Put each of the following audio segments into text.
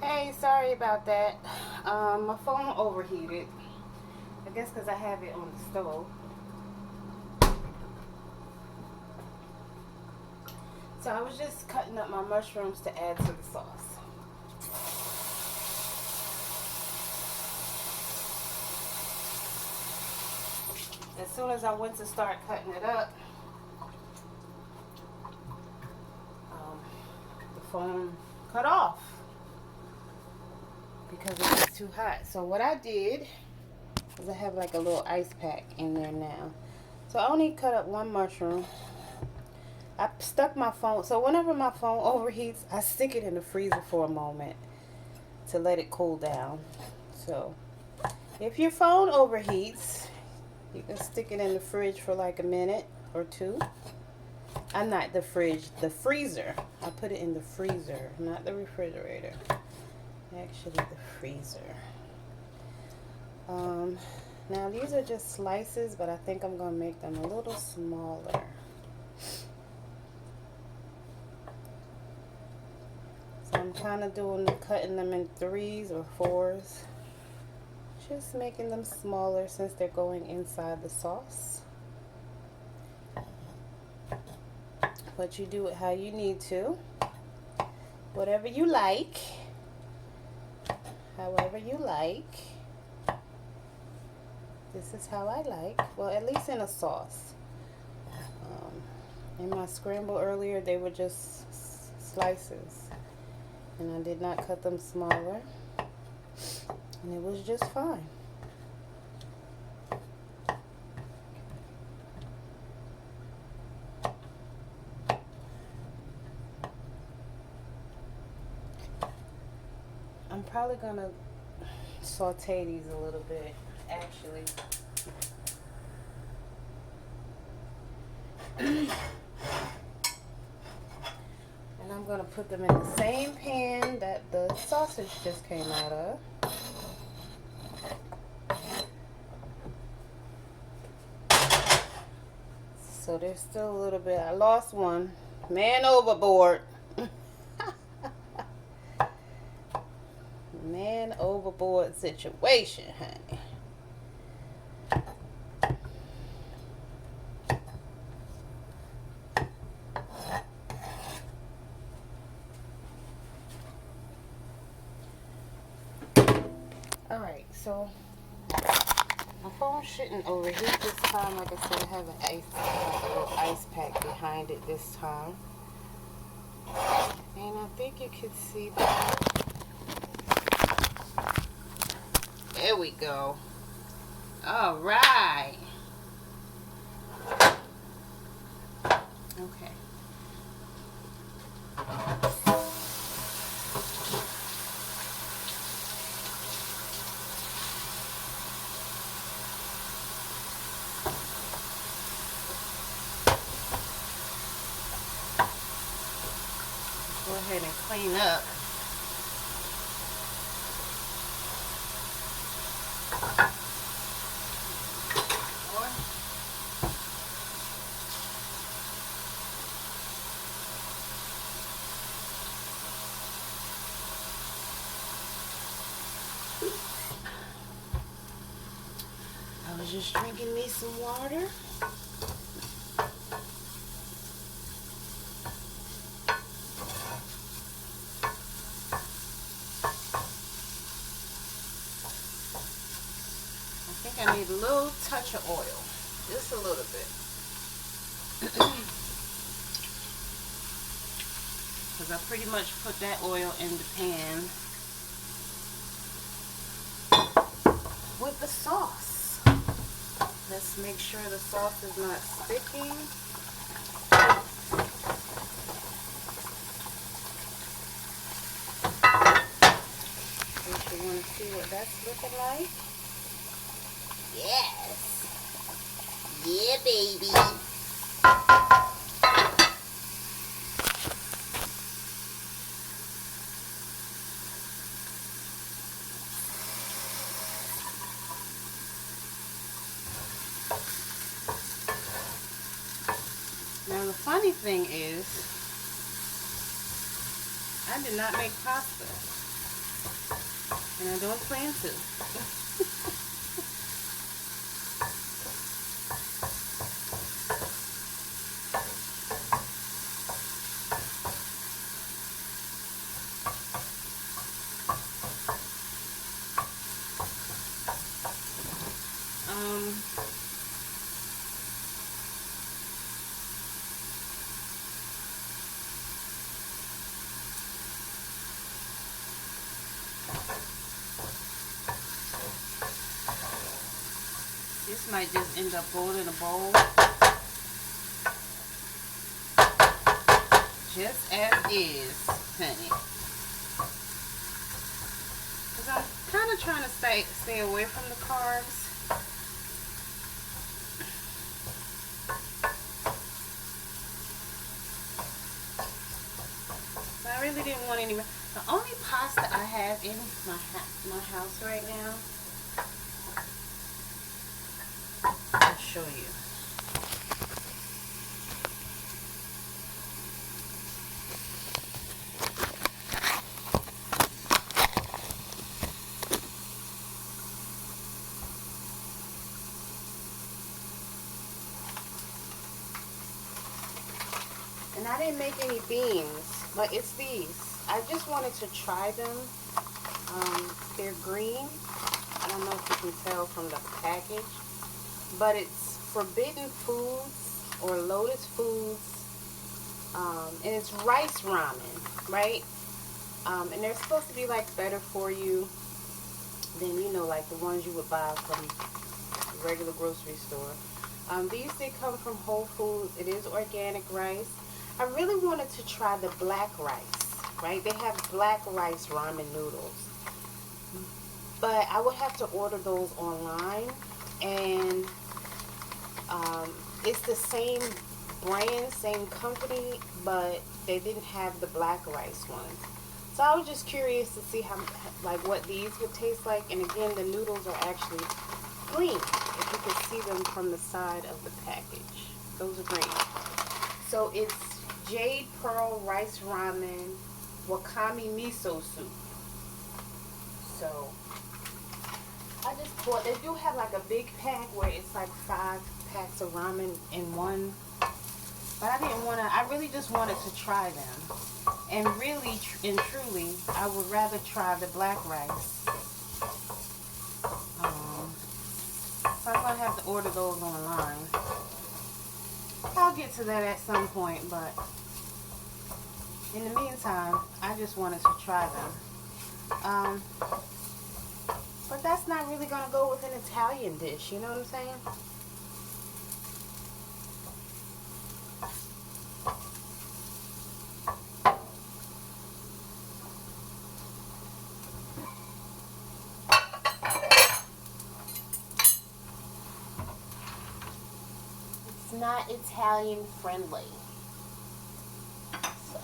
Hey, sorry about that. My phone overheated. I guess because I have it on the stove. So I was just cutting up my mushrooms to add to the sauce. As soon as I went to start cutting it up, the phone cut off because it was too hot. So what I did is I have like a little ice pack in there now. So I only cut up one mushroom. I stuck my phone. So whenever my phone overheats, I stick it in the freezer for a moment to let it cool down. So if your phone overheats, you can stick it in the fridge for like a minute or two. I'm not the fridge, the freezer. I put it in the freezer, not the refrigerator. Actually, the freezer. Now these are just slices, but I think I'm gonna make them a little smaller. So I'm kind of cutting them in 3s or 4s. Just making them smaller since they're going inside the sauce. But you do it how you need to. Whatever you like. However you like. This is how I like. Well, at least in a sauce. In my scramble earlier, they were just slices. And I did not cut them smaller. And it was just fine. I'm probably gonna saute these a little bit, actually. And I'm gonna put them in the same pan that the sausage just came out of. So there's still a little bit. I lost one. Man overboard. Man overboard situation, honey. Alright, so my phone shouldn't overheat this time. Like I said, I have a little ice pack behind it this time. And I think you can see that. There we go. Alright. Okay. Go ahead and clean up. I was just drinking me some water. I think I need a little touch of oil. Just a little bit. Because I pretty much put that oil in the pan with the sauce. Let's make sure the sauce is not sticking. In case you want to see what that's looking like. Yes. Yeah, baby. Now the funny thing is, I did not make pasta. And I don't plan to. This might just end up going in a bowl. Just as is, honey. Because I'm kind of trying to stay away from the carbs. So I really didn't want any. The only pasta I have in my house right now, I'll show you. And I didn't make any beans, but it's these. I just wanted to try them. They're green. I don't know if you can tell from the package, but it's Forbidden Foods or Lotus Foods, and it's rice ramen, right? And they're supposed to be like better for you than, you know, like the ones you would buy from the regular grocery store. These did come from Whole Foods. It is organic rice. I really wanted to try the black rice, right? They have black rice ramen noodles. But I would have to order those online. And it's the same brand, same company, but they didn't have the black rice ones. So I was just curious to see how, like, what these would taste like. And again, the noodles are actually green. If you can see them from the side of the package. Those are green. So it's Jade Pearl Rice Ramen Wakame Miso Soup. So I just bought, they do have like a big pack where it's like 5 packs of ramen in one. But I didn't want to, I really just wanted to try them. And really and truly, I would rather try the black rice. So I'm going to have to order those online. I'll get to that at some point, but in the meantime, I just wanted to try them. But that's not really going to go with an Italian dish, you know what I'm saying? It's not Italian friendly. So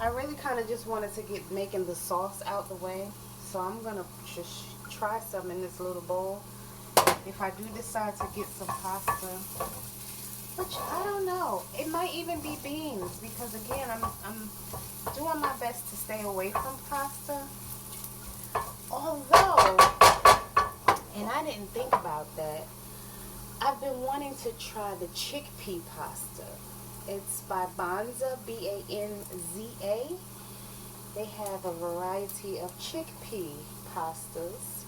I really kind of just wanted to get making the sauce out the way. So I'm going to just try some in this little bowl. If I do decide to get some pasta, which I don't know. It might even be beans because again, I'm doing my best to stay away from pasta. Although, and I didn't think about that, I've been wanting to try the chickpea pasta. It's by Banza, B-A-N-Z-A. They have a variety of chickpea pastas,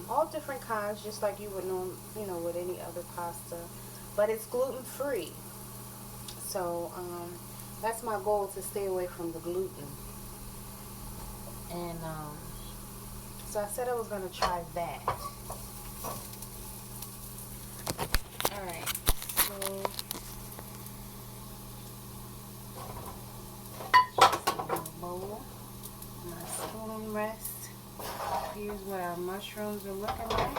all different kinds, just like you would know, you know, with any other pasta. But it's gluten-free. So that's my goal, to stay away from the gluten. And so I said I was going to try that. Alright, so just a little bowl. My spoon rest. Here's what our mushrooms are looking like.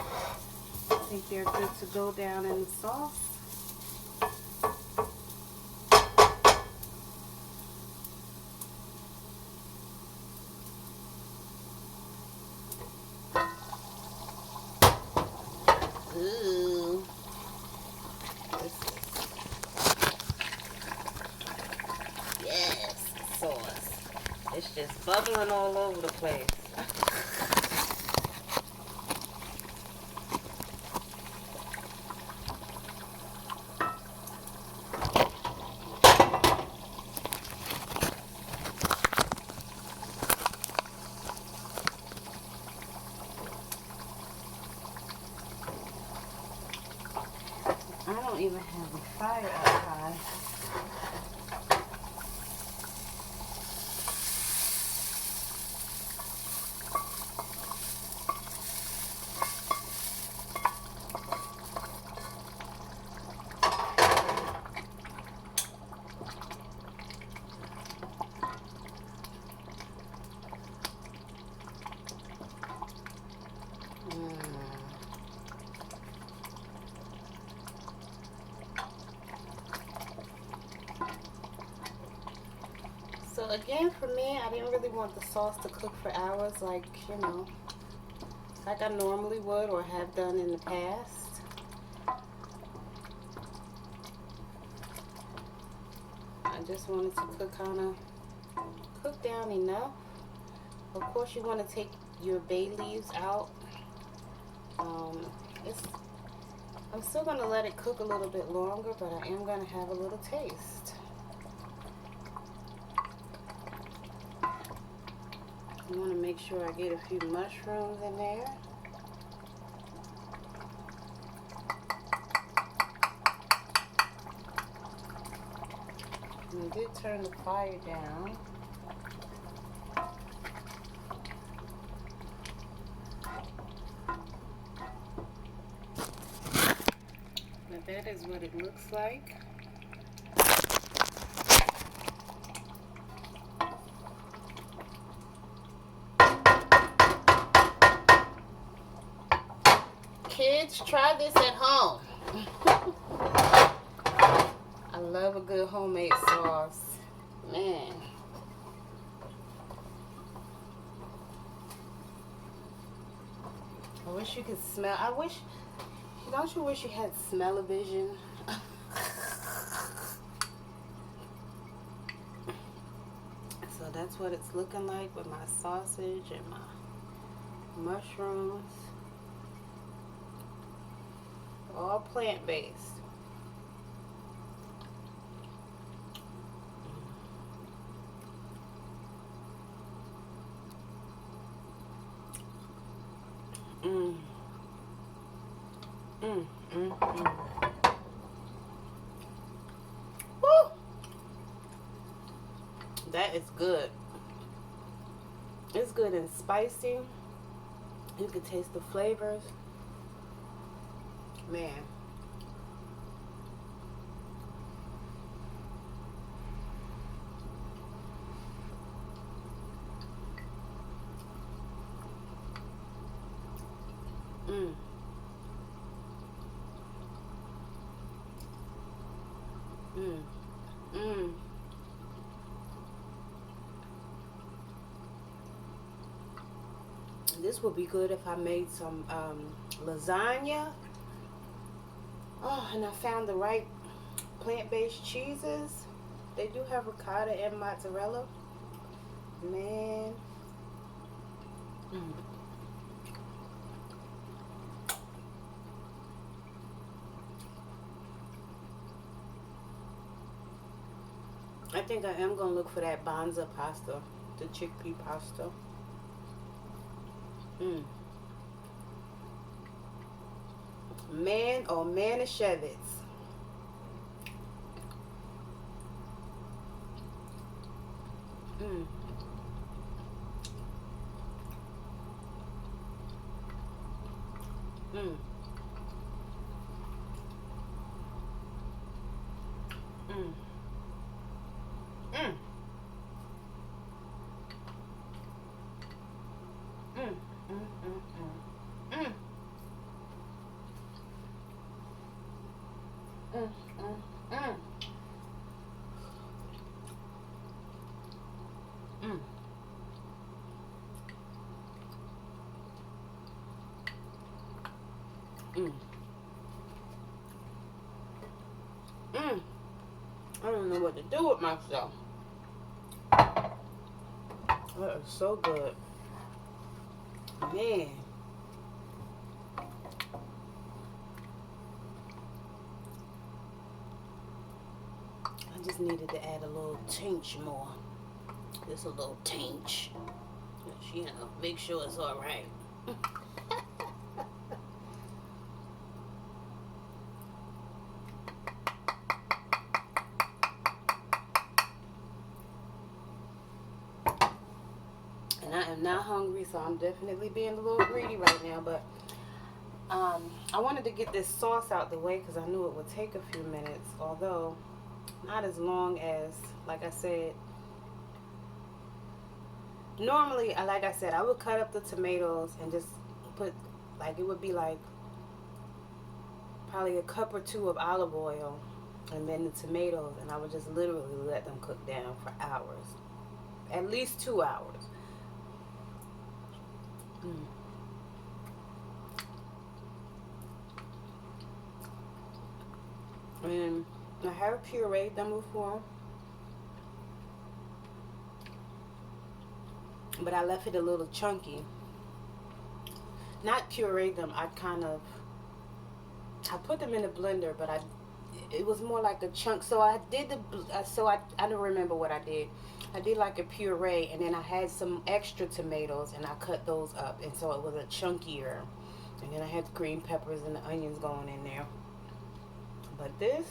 I think they're good to go down in the sauce. Ooh. It's just bubbling all over the place. I don't even have the fire up high. So again, for me, I didn't really want the sauce to cook for hours, like, you know, like I normally would or have done in the past. I just wanted to cook down enough. Of course, you want to take your bay leaves out. I'm still going to let it cook a little bit longer, but I am going to have a little taste. I want to make sure I get a few mushrooms in there. And I did turn the fire down. Now that is what it looks like. Kids, try this at home. I love a good homemade sauce. Man. I wish you could smell. Don't you wish you had smell-o-vision? So that's what it's looking like with my sausage and my mushrooms. All plant-based. Woo! That is good. It's good and spicy. You can taste the flavors. Man. This would be good if I made some lasagna. Oh, and I found the right plant-based cheeses. They do have ricotta and mozzarella. Man. I think I am going to look for that Banza pasta, the chickpea pasta. Man or Manischewitz. I don't know what to do with myself. That is so good. Man. I just needed to add a little tinge more. Just a little tinge. You know, make sure it's alright. And I am not hungry, so I'm definitely being a little greedy right now. But I wanted to get this sauce out the way because I knew it would take a few minutes. Although, not as long as, like I said, normally, like I said, I would cut up the tomatoes and just put, like, it would be like probably a cup or two of olive oil and then the tomatoes, and I would just literally let them cook down for hours, at least 2 hours. And I have pureed them before, but I left it a little chunky. Not pureed them, I put them in the blender, but it was more like a chunk. So I did I don't remember what I did. I did like a puree, and then I had some extra tomatoes, and I cut those up, and so it was a chunkier. And then I had the green peppers and the onions going in there. But this,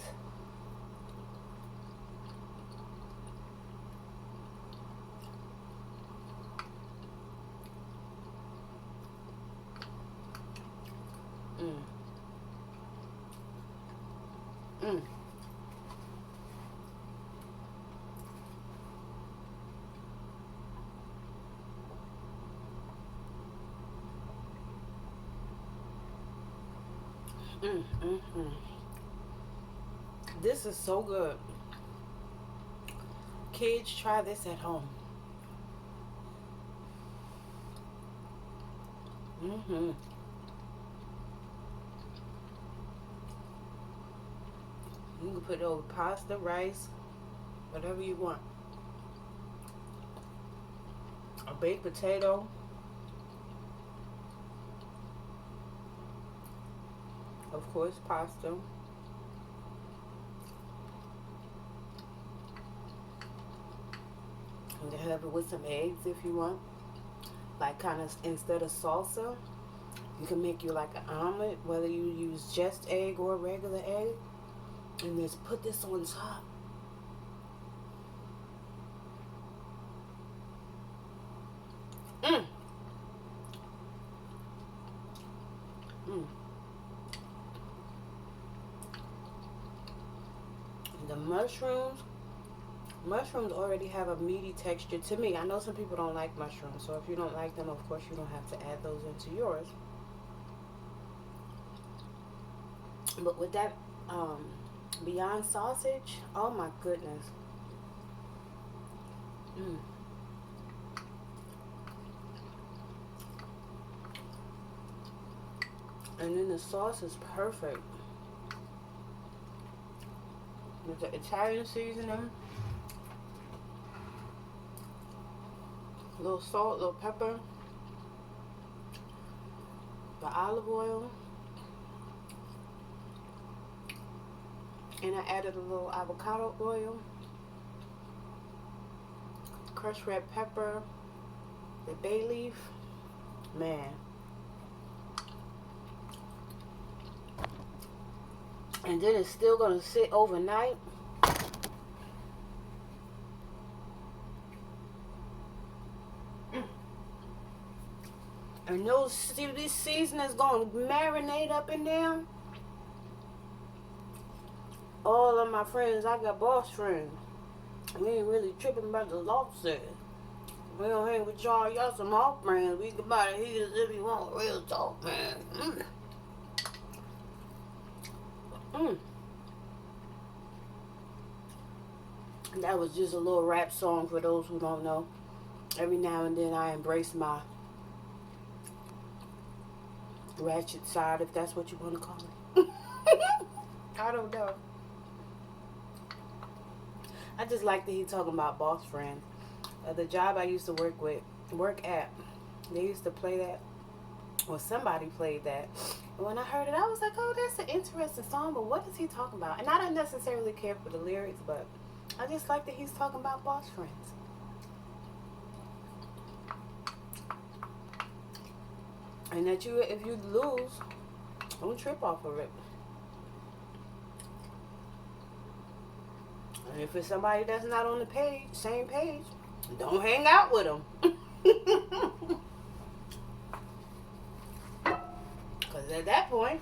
mm, mm, mm. This is so good. Kids, try this at home. You can put it over pasta, rice, whatever you want. A baked potato. Of course, pasta. You can have it with some eggs if you want. Like, kind of, instead of salsa, you can make you like an omelet, whether you use just egg or regular egg, and just put this on top. Mm. Mm. The mushrooms already have a meaty texture to me. I know some people don't like mushrooms, so if you don't like them, of course you don't have to add those into yours. But with that Beyond sausage, oh my goodness. Mm. And then the sauce is perfect. With the Italian seasoning, a little salt, a little pepper, the olive oil, and I added a little avocado oil, crushed red pepper, the bay leaf. Man. And then it's still gonna sit overnight. And this seasoning is gonna marinate up in there. All of my friends, I got boss friends. We ain't really tripping about the lobster. We don't hang with y'all. Y'all some off brands. We can buy the heaters if you want. Real talk, man. That was just a little rap song for those who don't know. Every now and then I embrace my ratchet side, if that's what you want to call it. I don't know. I just like that he talking about boss friends. the job I used to work at, they used to play that, or somebody played that. And when I heard it, I was like, oh, that's an interesting song, but what is he talking about? And I don't necessarily care for the lyrics, but I just like that he's talking about boss friends. And that if you lose, don't trip off of it. And if it's somebody that's not on the same page, don't hang out with them. Because at that point,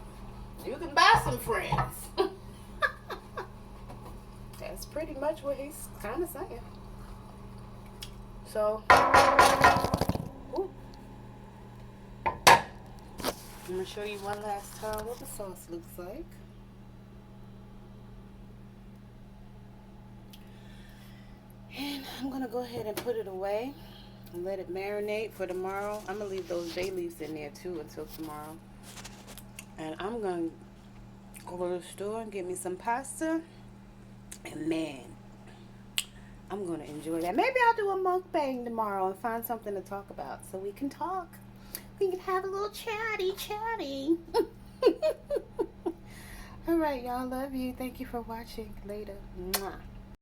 you can buy some friends. That's pretty much what he's kind of saying. So, ooh. I'm going to show you one last time what the sauce looks like. And I'm going to go ahead and put it away and let it marinate for tomorrow. I'm going to leave those bay leaves in there too until tomorrow. And I'm going to go to the store and get me some pasta. And man, I'm going to enjoy that. Maybe I'll do a mukbang tomorrow and find something to talk about so we can talk. We can have a little chatty. All right, y'all. Love you. Thank you for watching. Later. Mwah.